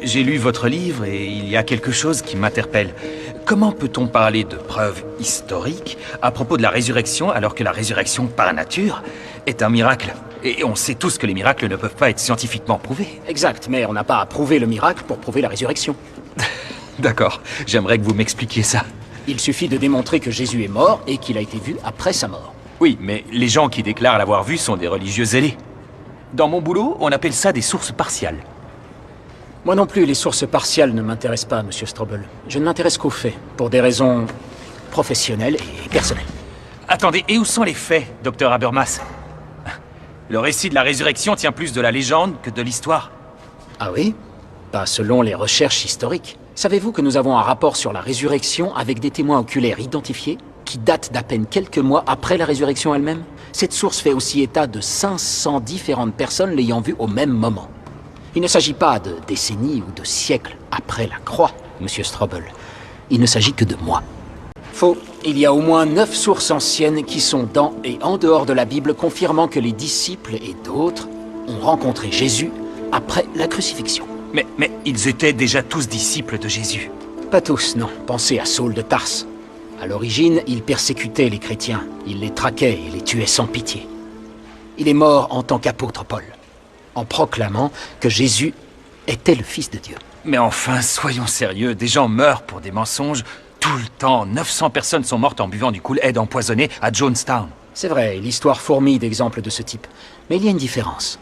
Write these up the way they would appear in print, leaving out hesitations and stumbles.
J'ai lu votre livre et il y a quelque chose qui m'interpelle. Comment peut-on parler de preuves historiques à propos de la résurrection alors que la résurrection par nature est un miracle? Et on sait tous que les miracles ne peuvent pas être scientifiquement prouvés. Exact, mais on n'a pas à prouver le miracle pour prouver la résurrection. D'accord, j'aimerais que vous m'expliquiez ça. Il suffit de démontrer que Jésus est mort et qu'il a été vu après sa mort. Oui, mais les gens qui déclarent l'avoir vu sont des religieux zélés. Dans mon boulot, on appelle ça des sources partiales. Moi non plus, les sources partiales ne m'intéressent pas, Monsieur Strobel. Je ne m'intéresse qu'aux faits, pour des raisons professionnelles et personnelles. Attendez, et où sont les faits, docteur Habermas? Le récit de la résurrection tient plus de la légende que de l'histoire. Ah oui? Pas selon les recherches historiques. Savez-vous que nous avons un rapport sur la résurrection avec des témoins oculaires identifiés, qui datent d'à peine quelques mois après la résurrection elle-même? Cette source fait aussi état de 500 différentes personnes l'ayant vue au même moment. Il ne s'agit pas de décennies ou de siècles après la croix, Monsieur Strobel. Il ne s'agit que de moi. Faux. Il y a au moins 9 sources anciennes qui sont dans et en dehors de la Bible confirmant que les disciples et d'autres ont rencontré Jésus après la crucifixion. Mais ils étaient déjà tous disciples de Jésus. Pas tous, non. Pensez à Saul de Tarse. À l'origine, il persécutait les chrétiens. Il les traquait et les tuait sans pitié. Il est mort en tant qu'apôtre Paul, en proclamant que Jésus était le Fils de Dieu. Mais enfin, soyons sérieux, des gens meurent pour des mensonges tout le temps. 900 personnes sont mortes en buvant du Kool-Aid empoisonné à Jonestown. C'est vrai, l'histoire fourmille d'exemples de ce type. Mais il y a une différence.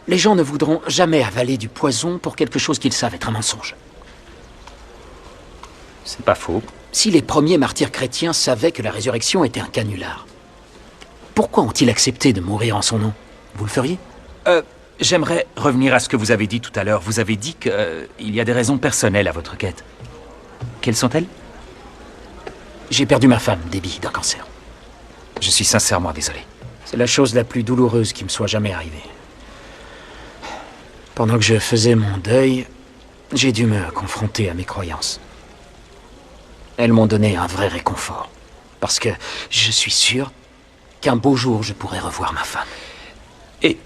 Les gens ne voudront jamais avaler du poison pour quelque chose qu'ils savent être un mensonge. C'est pas faux. Si les premiers martyrs chrétiens savaient que la résurrection était un canular, pourquoi ont-ils accepté de mourir en son nom? Vous le feriez? J'aimerais revenir à ce que vous avez dit tout à l'heure. Vous avez dit qu'il y a des raisons personnelles à votre quête. Quelles sont-elles? J'ai perdu ma femme, Debbie, d'un cancer. Je suis sincèrement désolé. C'est la chose la plus douloureuse qui me soit jamais arrivée. Pendant que je faisais mon deuil, j'ai dû me confronter à mes croyances. Elles m'ont donné un vrai réconfort. Parce que je suis sûr qu'un beau jour, je pourrai revoir ma femme. Et,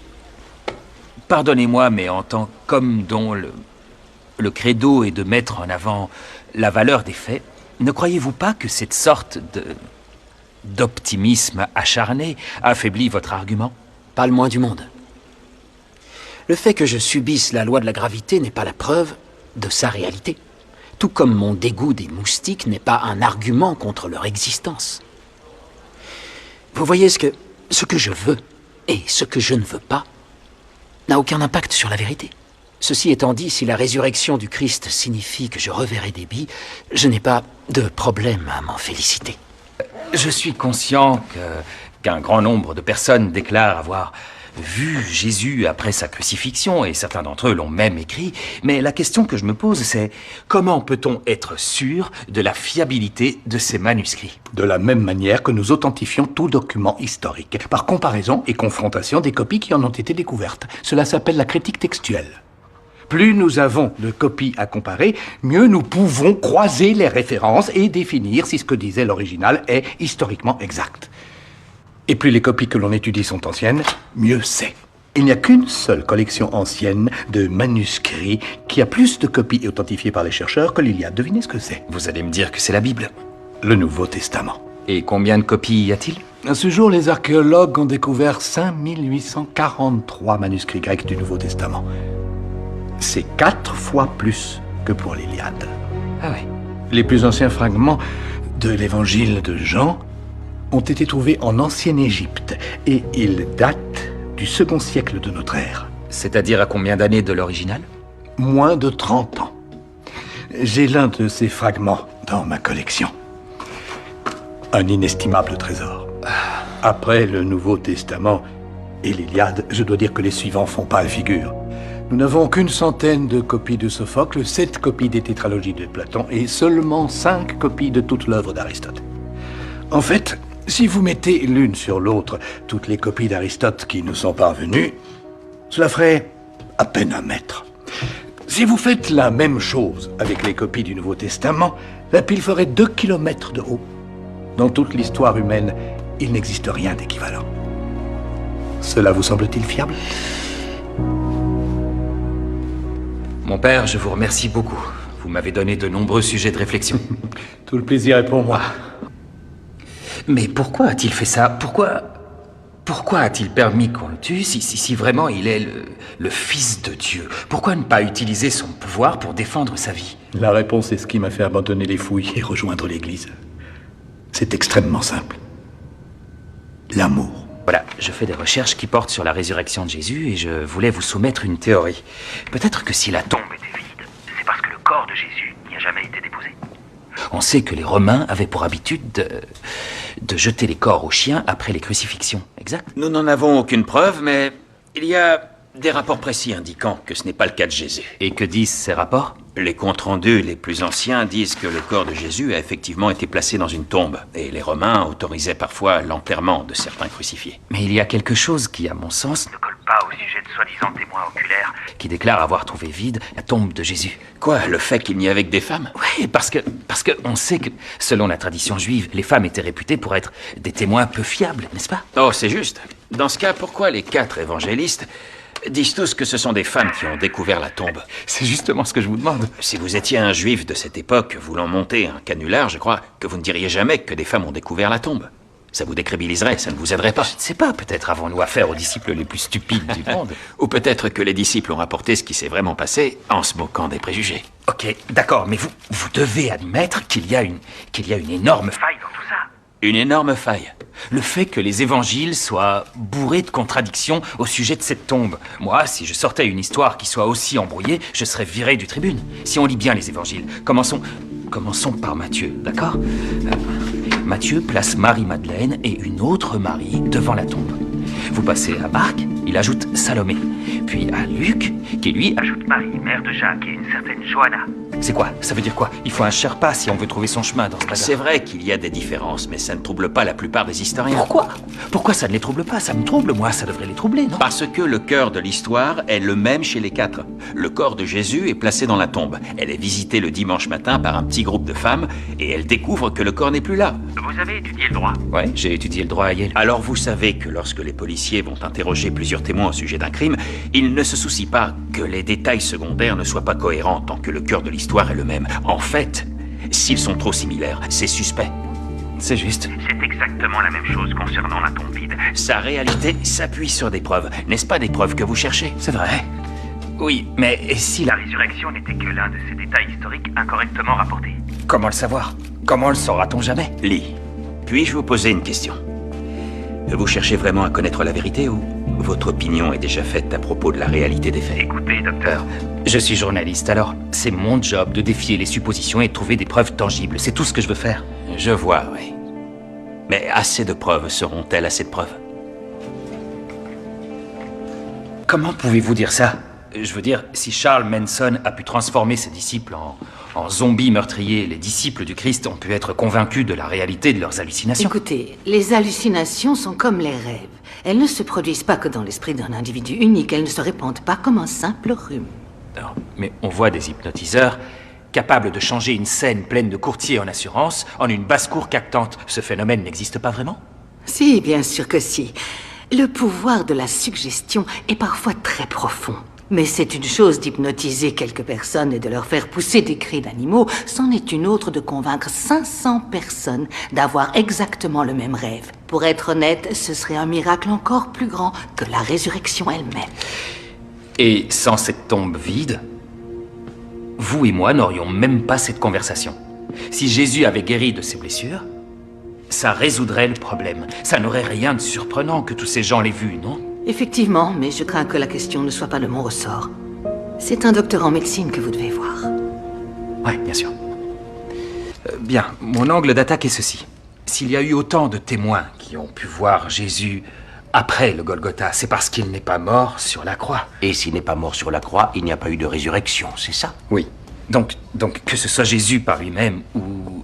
pardonnez-moi, mais en tant qu'homme dont le credo est de mettre en avant la valeur des faits, ne croyez-vous pas que cette sorte d'optimisme acharné affaiblit votre argument? Pas le moins du monde. Le fait que je subisse la loi de la gravité n'est pas la preuve de sa réalité. Tout comme mon dégoût des moustiques n'est pas un argument contre leur existence. Vous voyez, ce que je veux et ce que je ne veux pas n'a aucun impact sur la vérité. Ceci étant dit, si la résurrection du Christ signifie que je reverrai Debbie, je n'ai pas de problème à m'en féliciter. Je suis conscient qu'un grand nombre de personnes déclarent avoir vu Jésus après sa crucifixion, et certains d'entre eux l'ont même écrit, mais la question que je me pose, c'est comment peut-on être sûr de la fiabilité de ces manuscrits? De la même manière que nous authentifions tout document historique, par comparaison et confrontation des copies qui en ont été découvertes. Cela s'appelle la critique textuelle. Plus nous avons de copies à comparer, mieux nous pouvons croiser les références et définir si ce que disait l'original est historiquement exact. Et plus les copies que l'on étudie sont anciennes, mieux c'est. Il n'y a qu'une seule collection ancienne de manuscrits qui a plus de copies authentifiées par les chercheurs que l'Iliade. Devinez ce que c'est? Vous allez me dire que c'est la Bible. Le Nouveau Testament. Et combien de copies y a-t-il? À ce jour, les archéologues ont découvert 5843 manuscrits grecs du Nouveau Testament. C'est 4 fois plus que pour l'Iliade. Ah oui. Les plus anciens fragments de l'évangile de Jean ont été trouvés en ancienne Égypte et ils datent du 2e siècle de notre ère. C'est-à-dire à combien d'années de l'original? Moins de 30 ans. J'ai l'un de ces fragments dans ma collection. Un inestimable trésor. Après le Nouveau Testament et l'Iliade, je dois dire que les suivants font pas la figure. Nous n'avons qu'une centaine de copies de Sophocle, 7 copies des tétralogies de Platon et seulement 5 copies de toute l'œuvre d'Aristote. En fait, si vous mettez l'une sur l'autre toutes les copies d'Aristote qui nous sont parvenues, cela ferait à peine un mètre. Si vous faites la même chose avec les copies du Nouveau Testament, la pile ferait 2 kilomètres de haut. Dans toute l'histoire humaine, il n'existe rien d'équivalent. Cela vous semble-t-il fiable? Mon père, je vous remercie beaucoup. Vous m'avez donné de nombreux sujets de réflexion. Tout le plaisir est pour moi. Mais pourquoi a-t-il fait ça? Pourquoi a-t-il permis qu'on le tue si vraiment il est le Fils de Dieu? Pourquoi ne pas utiliser son pouvoir pour défendre sa vie? La réponse est ce qui m'a fait abandonner les fouilles et rejoindre l'Église. C'est extrêmement simple. L'amour. Voilà, je fais des recherches qui portent sur la résurrection de Jésus et je voulais vous soumettre une théorie. Peut-être que si la tombe était vide, c'est parce que le corps de Jésus n'y a jamais été déposé. On sait que les Romains avaient pour habitude de jeter les corps aux chiens après les crucifixions, exact? Nous n'en avons aucune preuve, mais il y a des rapports précis indiquant que ce n'est pas le cas de Jésus. Et que disent ces rapports? Les comptes rendus les plus anciens disent que le corps de Jésus a effectivement été placé dans une tombe, et les Romains autorisaient parfois l'enterrement de certains crucifiés. Mais il y a quelque chose qui, à mon sens, ne colle pas au sujet de soi-disant témoins oculaires qui déclarent avoir trouvé vide la tombe de Jésus. Quoi, le fait qu'il n'y avait que des femmes? Oui, parce que on sait que, selon la tradition juive, les femmes étaient réputées pour être des témoins peu fiables, n'est-ce pas? Oh, c'est juste. Dans ce cas, pourquoi les 4 évangélistes disent tous que ce sont des femmes qui ont découvert la tombe? C'est justement ce que je vous demande. Si vous étiez un juif de cette époque voulant monter un canular, je crois que vous ne diriez jamais que des femmes ont découvert la tombe. Ça vous décrédibiliserait, ça ne vous aiderait pas. Je ne sais pas, peut-être avons-nous affaire aux disciples les plus stupides du monde. Ou peut-être que les disciples ont rapporté ce qui s'est vraiment passé en se moquant des préjugés. Ok, d'accord, mais vous devez admettre qu'il y a une énorme faille dans tout ça. Une énorme faille. Le fait que les évangiles soient bourrés de contradictions au sujet de cette tombe. Moi, si je sortais une histoire qui soit aussi embrouillée, je serais viré du tribune. Si on lit bien les évangiles, commençons par Matthieu, d'accord? Matthieu place Marie-Madeleine et une autre Marie devant la tombe. Vous passez à Marc, il ajoute Salomé. Puis à Luc, qui lui ajoute Marie, mère de Jacques, et une certaine Johanna. C'est quoi? Ça veut dire quoi? Il faut un Sherpa si on veut trouver son chemin dans ce bazar. C'est vrai qu'il y a des différences, mais ça ne trouble pas la plupart des historiens. Pourquoi? Pourquoi ça ne les trouble pas? Ça me trouble, moi, ça devrait les troubler, non? Parce que le cœur de l'histoire est le même chez les 4. Le corps de Jésus est placé dans la tombe. Elle est visitée le dimanche matin par un petit groupe de femmes, et elle découvre que le corps n'est plus là. Vous avez étudié le droit? Ouais, j'ai étudié le droit à Yale. Alors vous savez que lorsque les policiers vont interroger plusieurs témoins au sujet d'un crime, ils ne se soucient pas que les détails secondaires ne soient pas cohérents tant que le cœur de l'histoire est le même. En fait, s'ils sont trop similaires, c'est suspect. C'est juste. C'est exactement la même chose concernant la tombe vide. Sa réalité s'appuie sur des preuves. N'est-ce pas des preuves que vous cherchez? C'est vrai. Oui, mais et si la résurrection n'était que l'un de ces détails historiques incorrectement rapportés? Comment le savoir? Comment le saura-t-on jamais? Lee, puis-je vous poser une question? Vous cherchez vraiment à connaître la vérité ou votre opinion est déjà faite à propos de la réalité des faits? Écoutez, docteur, je suis journaliste, alors c'est mon job de défier les suppositions et de trouver des preuves tangibles. C'est tout ce que je veux faire. Je vois, oui. Mais assez de preuves seront-elles assez de preuves? Comment pouvez-vous dire ça? Je veux dire, si Charles Manson a pu transformer ses disciples en zombies meurtriers, les disciples du Christ ont pu être convaincus de la réalité de leurs hallucinations. Écoutez, les hallucinations sont comme les rêves. Elles ne se produisent pas que dans l'esprit d'un individu unique, elles ne se répandent pas comme un simple rhume. Non, mais on voit des hypnotiseurs capables de changer une scène pleine de courtiers en assurance en une basse-cour cactante. Ce phénomène n'existe pas vraiment? Si, bien sûr que si. Le pouvoir de la suggestion est parfois très profond. Mais c'est une chose d'hypnotiser quelques personnes et de leur faire pousser des cris d'animaux, c'en est une autre de convaincre 500 personnes d'avoir exactement le même rêve. Pour être honnête, ce serait un miracle encore plus grand que la résurrection elle-même. Et sans cette tombe vide, vous et moi n'aurions même pas cette conversation. Si Jésus avait guéri de ses blessures, ça résoudrait le problème. Ça n'aurait rien de surprenant que tous ces gens l'aient vu, non? Effectivement, mais je crains que la question ne soit pas de mon ressort. C'est un docteur en médecine que vous devez voir. Oui, bien sûr. Bien, mon angle d'attaque est ceci. S'il y a eu autant de témoins qui ont pu voir Jésus après le Golgotha, c'est parce qu'il n'est pas mort sur la croix. Et s'il n'est pas mort sur la croix, il n'y a pas eu de résurrection, c'est ça? Oui. Donc, que ce soit Jésus par lui-même ou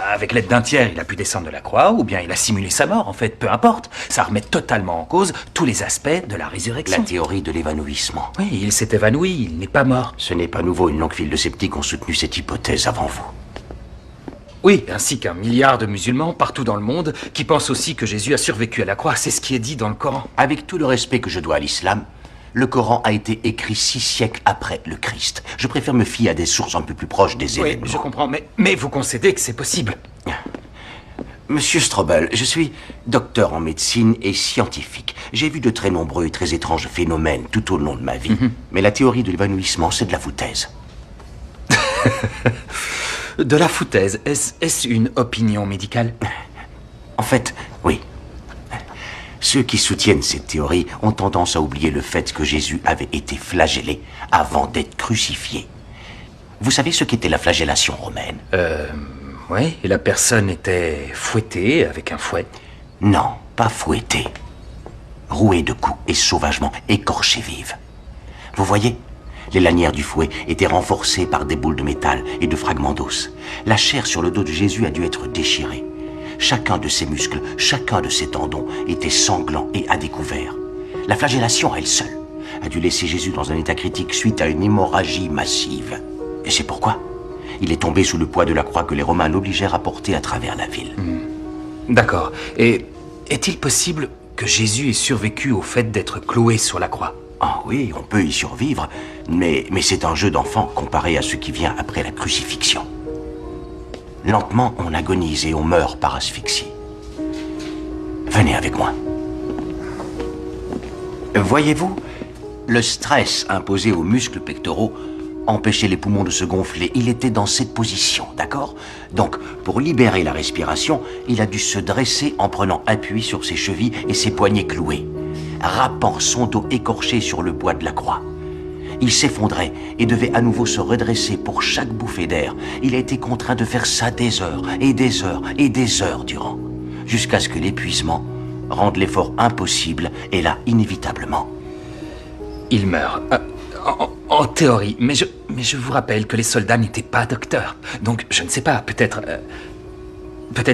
avec l'aide d'un tiers, il a pu descendre de la croix, ou bien il a simulé sa mort, en fait, peu importe. Ça remet totalement en cause tous les aspects de la résurrection. La théorie de l'évanouissement. Oui, il s'est évanoui, il n'est pas mort. Ce n'est pas nouveau, une longue file de sceptiques ont soutenu cette hypothèse avant vous. Oui, ainsi qu'un milliard de musulmans partout dans le monde qui pensent aussi que Jésus a survécu à la croix. C'est ce qui est dit dans le Coran. Avec tout le respect que je dois à l'islam, Le Coran a été écrit 6 siècles après le Christ. Je préfère me fier à des sources un peu plus proches des Oui, événements. je comprends, mais vous concédez que c'est possible. Monsieur Strobel, je suis docteur en médecine et scientifique. J'ai vu de très nombreux et très étranges phénomènes tout au long de ma vie. Mais la théorie de l'évanouissement, c'est de la foutaise. De la foutaise, est-ce une opinion médicale? En fait, oui. Ceux qui soutiennent cette théorie ont tendance à oublier le fait que Jésus avait été flagellé avant d'être crucifié. Vous savez ce qu'était la flagellation romaine? Oui, et la personne était fouettée avec un fouet. Non, pas fouettée. Rouée de coups et sauvagement écorchée vive. Vous voyez, les lanières du fouet étaient renforcées par des boules de métal et de fragments d'os. La chair sur le dos de Jésus a dû être déchirée. Chacun de ses muscles, chacun de ses tendons était sanglant et à découvert. La flagellation, elle seule, a dû laisser Jésus dans un état critique suite à une hémorragie massive. Et c'est pourquoi il est tombé sous le poids de la croix que les Romains l'obligèrent à porter à travers la ville. D'accord. Et est-il possible que Jésus ait survécu au fait d'être cloué sur la croix? Ah oui, on peut y survivre, mais c'est un jeu d'enfant comparé à ce qui vient après la crucifixion. Lentement, on agonise et on meurt par asphyxie. Venez avec moi. Voyez-vous, le stress imposé aux muscles pectoraux empêchait les poumons de se gonfler. Il était dans cette position, d'accord? Donc, pour libérer la respiration, il a dû se dresser en prenant appui sur ses chevilles et ses poignets cloués, râpant son dos écorché sur le bois de la croix. Il s'effondrait et devait à nouveau se redresser pour chaque bouffée d'air. Il a été contraint de faire ça des heures et des heures et des heures durant, jusqu'à ce que l'épuisement rende l'effort impossible et là, inévitablement, Il meurt. En théorie, mais je vous rappelle que les soldats n'étaient pas docteurs. Donc, je ne sais pas, peut-être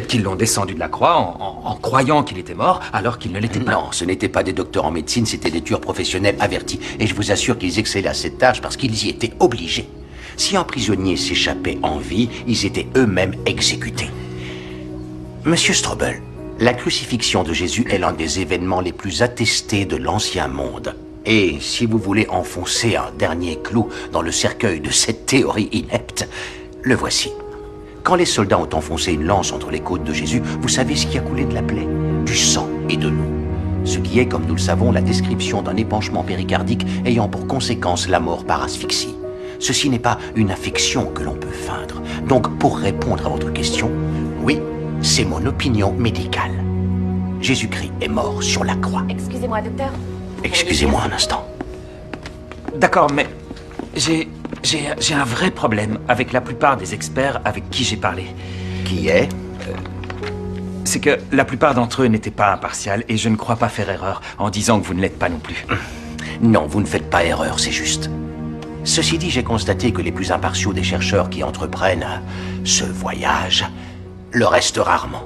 qu'ils l'ont descendu de la croix en croyant qu'il était mort, alors qu'il ne l'était pas. Non, ce n'étaient pas des docteurs en médecine, c'était des tueurs professionnels avertis. Et je vous assure qu'ils excellaient à cette tâche parce qu'ils y étaient obligés. Si un prisonnier s'échappait en vie, ils étaient eux-mêmes exécutés. Monsieur Strobel, la crucifixion de Jésus est l'un des événements les plus attestés de l'Ancien Monde. Et si vous voulez enfoncer un dernier clou dans le cercueil de cette théorie inepte, le voici. Quand les soldats ont enfoncé une lance entre les côtes de Jésus, vous savez ce qui a coulé de la plaie? Du sang et de l'eau. Ce qui est, comme nous le savons, la description d'un épanchement péricardique ayant pour conséquence la mort par asphyxie. Ceci n'est pas une affection que l'on peut feindre. Donc, pour répondre à votre question, oui, c'est mon opinion médicale. Jésus-Christ est mort sur la croix. Excusez-moi, docteur. Excusez-moi un instant. D'accord, mais j'ai un vrai problème avec la plupart des experts avec qui j'ai parlé. Qui est? C'est que la plupart d'entre eux n'étaient pas impartials et je ne crois pas faire erreur en disant que vous ne l'êtes pas non plus. Non, vous ne faites pas erreur, c'est juste. Ceci dit, j'ai constaté que les plus impartiaux des chercheurs qui entreprennent ce voyage le restent rarement.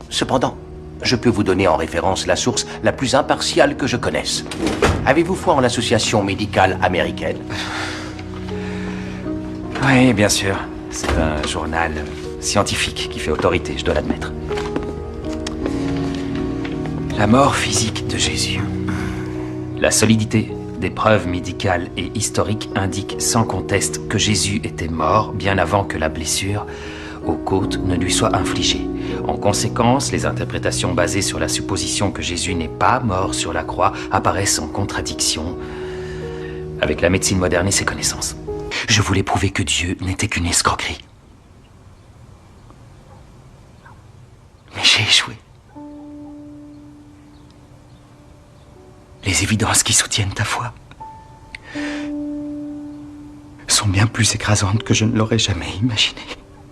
Cependant, je peux vous donner en référence la source la plus impartiale que je connaisse. Avez-vous foi en l'association médicale américaine? Oui, bien sûr. C'est un journal scientifique qui fait autorité, je dois l'admettre. La mort physique de Jésus. La solidité des preuves médicales et historiques indique sans conteste que Jésus était mort bien avant que la blessure aux côtes ne lui soit infligée. En conséquence, les interprétations basées sur la supposition que Jésus n'est pas mort sur la croix apparaissent en contradiction avec la médecine moderne et ses connaissances. Je voulais prouver que Dieu n'était qu'une escroquerie. Mais j'ai échoué. Les évidences qui soutiennent ta foi sont bien plus écrasantes que je ne l'aurais jamais imaginé.